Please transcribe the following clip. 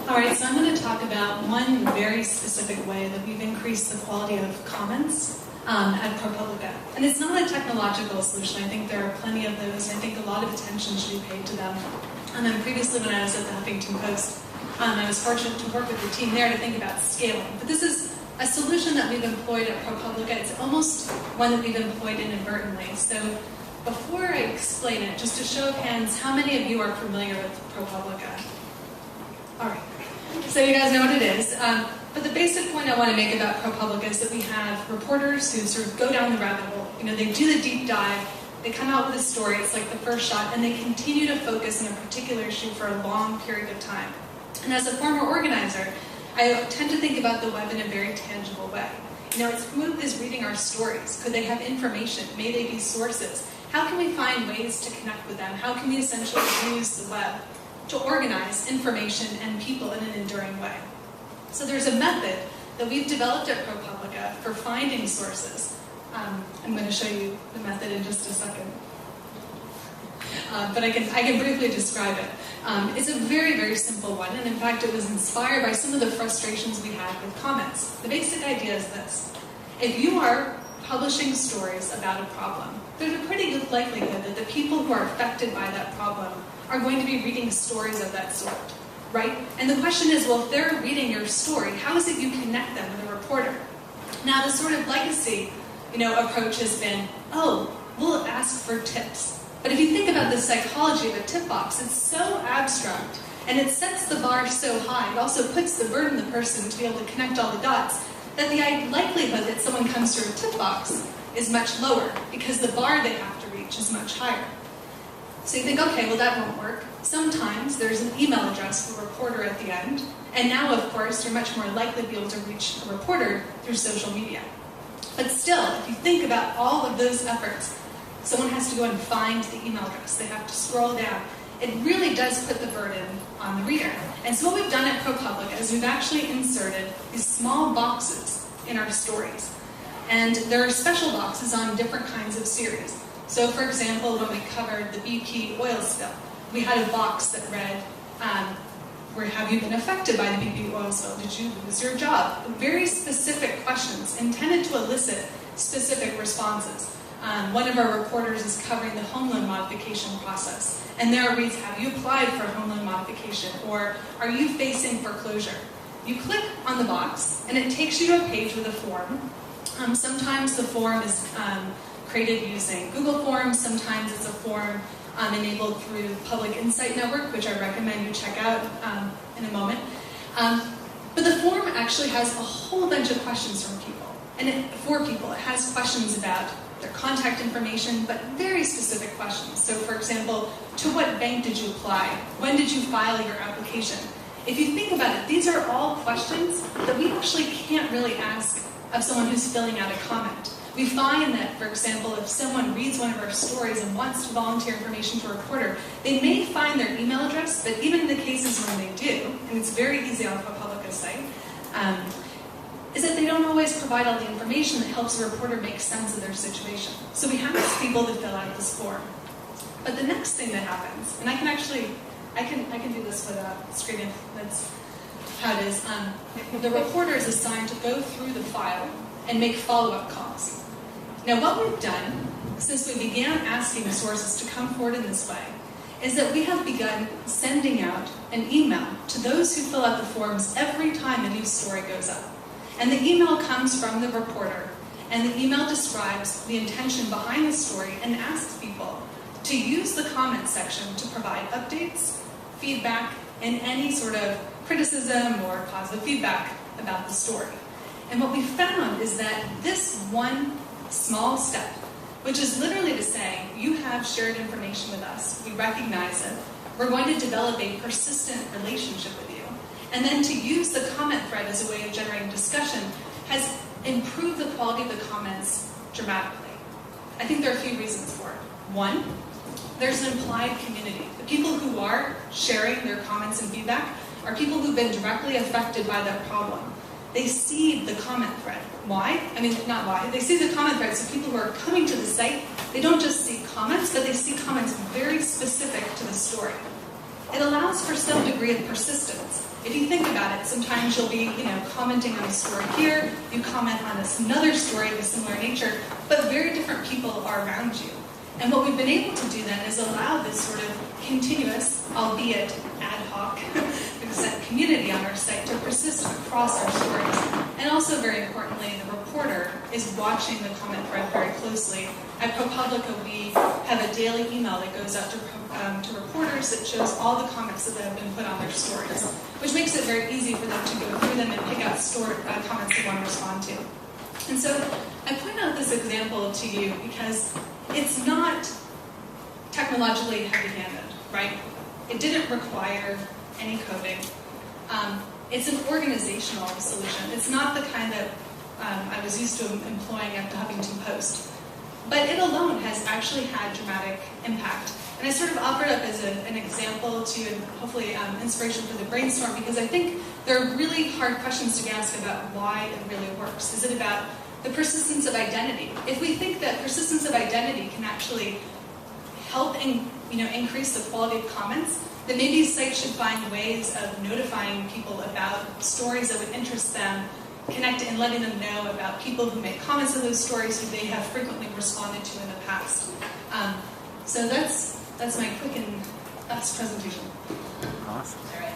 All right, so I'm going to talk about one very specific way that we've increased the quality of comments at ProPublica. And it's not a technological solution. I think there are plenty of those, and I think a lot of attention should be paid to them. And then previously when I was at the Huffington Post, I was fortunate to work with the team there to think about scaling. But this is a solution that we've employed at ProPublica. It's almost one that we've employed inadvertently. So before I explain it, just a show of hands, how many of you are familiar with ProPublica? All right. So you guys know what it is. But the basic point I want to make about ProPublica is that we have reporters who sort of go down the rabbit hole. You know, they do the deep dive, they come out with a story, it's like the first shot, and they continue to focus on a particular issue for a long period of time. And as a former organizer, I tend to think about the web in a very tangible way. You know, it's who is reading our stories? Could they have information? May they be sources? How can we find ways to connect with them? How can we essentially use the web to organize information and people in an enduring way? So there's a method that we've developed at ProPublica for finding sources. I'm going to show you the method in just a second. But I can briefly describe it. It's a very, very simple one, and in fact it was inspired by some of the frustrations we had with comments. The basic idea is this. If you are publishing stories about a problem, there's a pretty good likelihood that the people who are affected by that problem are going to be reading stories of that sort, right? And the question is, well, if they're reading your story, how is it you connect them with a reporter? Now, the sort of legacy, approach has been, oh, we'll ask for tips. But if you think about the psychology of a tip box, it's so abstract, and it sets the bar so high, it also puts the burden on the person to be able to connect all the dots, that the likelihood that someone comes through a tip box is much lower, because the bar they have to reach is much higher. So you think, okay, well that won't work. Sometimes there's an email address for a reporter at the end, and now of course you're much more likely to be able to reach a reporter through social media. But still, if you think about all of those efforts, someone has to go and find the email address, they have to scroll down. It really does put the burden on the reader. And so what we've done at ProPublica is we've actually inserted these small boxes in our stories. And there are special boxes on different kinds of series. So for example, when we covered the BP oil spill, we had a box that read, where have you been affected by the BP oil spill? Did you lose your job? Very specific questions intended to elicit specific responses. One of our reporters is covering the home loan modification process. And there it reads, have you applied for home loan modification? Or are you facing foreclosure? You click on the box, and it takes you to a page with a form. Sometimes the form is created using Google Forms. Sometimes it's a form enabled through Public Insight Network, which I recommend you check out in a moment. But the form actually has a whole bunch of questions from people. And for people, it has questions about their contact information, but very specific questions. So for example, to what bank did you apply? When did you file your application? If you think about it, these are all questions that we actually can't really ask of someone who's filling out a comment. We find that, for example, if someone reads one of our stories and wants to volunteer information to a reporter, they may find their email address, but even in the cases when they do, and it's very easy on ProPublica's site, is that they don't always provide all the information that helps a reporter make sense of their situation. So we have asked people to fill out this form. But the next thing that happens, and I can do this with a screen, that's how it is, the reporter is assigned to go through the file and make follow-up calls. Now what we've done, since we began asking sources to come forward in this way, is that we have begun sending out an email to those who fill out the forms every time a new story goes up. And the email comes from the reporter, and the email describes the intention behind the story and asks people to use the comment section to provide updates, feedback, and any sort of criticism or positive feedback about the story. And what we found is that this one small step, which is literally to say, you have shared information with us, we recognize it, we're going to develop a persistent relationship with you. And then to use the comment thread as a way of generating discussion has improved the quality of the comments dramatically. I think there are a few reasons for it. One, there's an implied community. The people who are sharing their comments and feedback are people who've been directly affected by that problem. They see the comment thread. Why? I mean, not why. They see the comment thread, so people who are coming to the site, they don't just see comments, but they see comments very specific to the story. It allows for some degree of persistence. If you think about it, sometimes you'll be, commenting on a story here, you comment on another story of a similar nature, but very different people are around you. And what we've been able to do then is allow this sort of continuous, albeit ad hoc, community on our site to persist across our stories. And also, very importantly, the reporter is watching the comment thread very closely. At ProPublica, we have a daily email that goes out to reporters that shows all the comments that have been put on their stories, which makes it very easy for them to go through them and pick out comments they want to respond to. And so I point out this example to you because it's not technologically heavy-handed, right? It didn't require any coding. It's an organizational solution. It's not the kind that I was used to employing at the Huffington Post. But it alone has actually had dramatic impact. And I sort of offer it up as an example to you and hopefully inspiration for the brainstorm, because I think there are really hard questions to be asked about why it really works. Is it about the persistence of identity? If we think that persistence of identity can actually help increase the quality of comments, then maybe sites should find ways of notifying people about stories that would interest them, connecting and letting them know about people who make comments on those stories who they have frequently responded to in the past. So that's my quick and fast presentation. Awesome. All right.